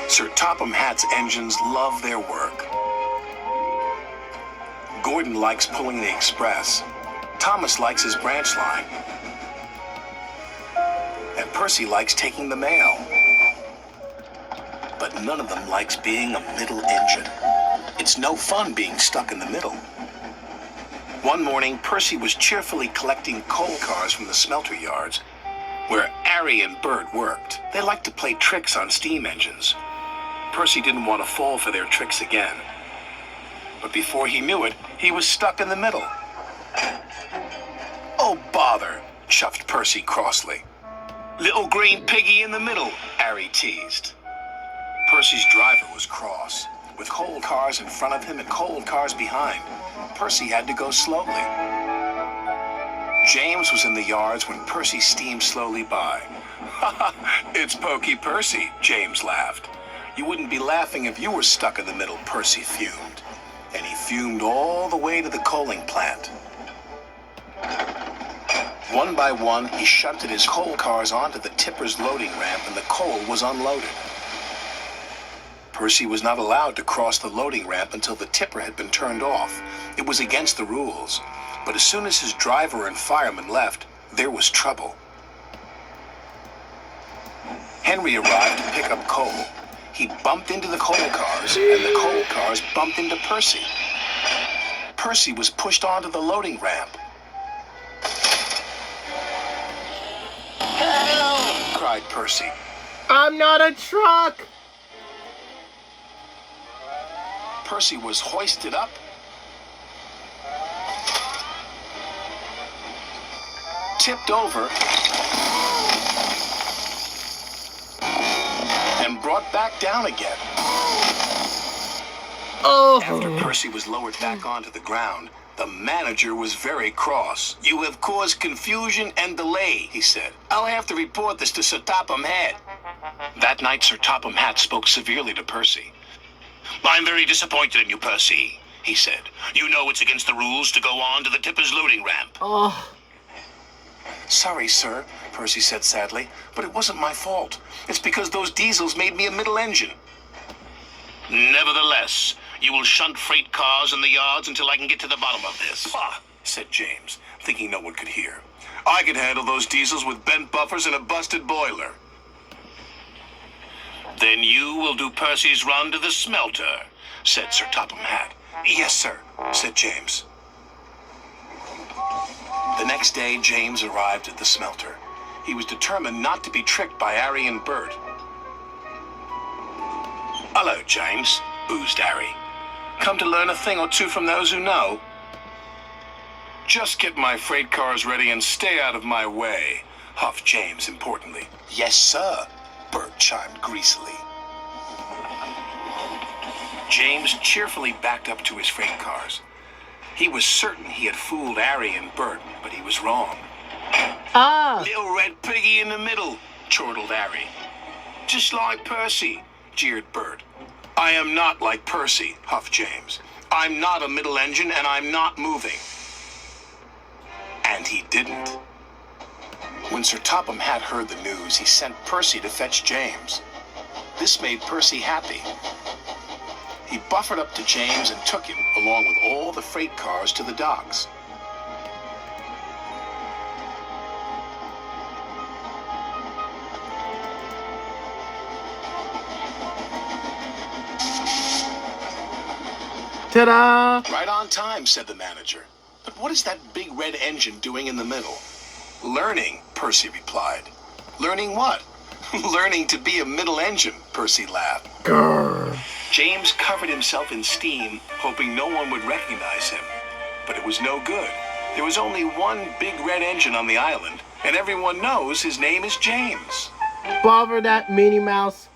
Sir Topham Hatt's engines love their work. Gordon likes pulling the express. Thomas likes his branch line. And Percy likes taking the mail. But none of them likes being a middle engine. It's no fun being stuck in the middle. One morning, Percy was cheerfully collecting coal cars from the smelter yards, where Arry and Bert worked. They liked to play tricks on steam engines. Percy didn't want to fall for their tricks again. But before he knew it, he was stuck in the middle. "Oh, bother," chuffed Percy crossly. "Little green piggy in the middle," Arry teased. Percy's driver was cross. With coal cars in front of him and coal cars behind, Percy had to go slowly. James was in the yards when Percy steamed slowly by. "Ha ha, it's Pokey Percy," James laughed. "You wouldn't be laughing if you were stuck in the middle," Percy fumed. And he fumed all the way to the coaling plant. One by one, he shunted his coal cars onto the tipper's loading ramp, and the coal was unloaded. Percy was not allowed to cross the loading ramp until the tipper had been turned off. It was against the rules. But as soon as his driver and fireman left, there was trouble. Henry arrived to pick up coal. He bumped into the coal cars, and the coal cars bumped into Percy. Percy was pushed onto the loading ramp. "Help!" cried Percy. "I'm not a truck!" Percy was hoisted up, tipped over, and brought back down again. Oh. After Percy was lowered back onto the ground, the manager was very cross. "You have caused confusion and delay," he said. "I'll have to report this to Sir Topham Hatt." That night, Sir Topham Hatt spoke severely to Percy. "I'm very disappointed in you, Percy," he said. "You know it's against the rules to go on to the tipper's loading ramp." Oh. "Sorry, sir," Percy said sadly, "but it wasn't my fault. It's because those diesels made me a middle engine." "Nevertheless, you will shunt freight cars in the yards until I can get to the bottom of this." "Ah," said James, thinking no one could hear. "I can handle those diesels with bent buffers and a busted boiler." "Then you will do Percy's run to the smelter," said Sir Topham Hatt. "Yes, sir," said James. The next day, James arrived at the smelter. He was determined not to be tricked by Arry and Bert. "Hello, James," oozed Arry. "Come to learn a thing or two from those who know?" "Just get my freight cars ready and stay out of my way," huffed James importantly. "Yes, sir," Bert chimed greasily. James cheerfully backed up to his freight cars. He was certain he had fooled Arry and Bert, but he was wrong. Ah. "Little red piggy in the middle," chortled Arry. "Just like Percy," jeered Bert. "I am not like Percy," huffed James. "I'm not a middle engine, and I'm not moving." And he didn't. When Sir Topham Hatt heard the news, he sent Percy to fetch James. This made Percy happy. He buffered up to James and took him, along with all the freight cars, to the docks. Ta-da! "Right on time," said the manager. "But what is that big red engine doing in the middle?" "Learning," Percy replied. "Learning what?" "Learning to be a middle engine," Percy laughed. Grr. James covered himself in steam, hoping no one would recognize him. But it was no good. There was only one big red engine on the island, and everyone knows his name is James. Bother that Minnie Mouse.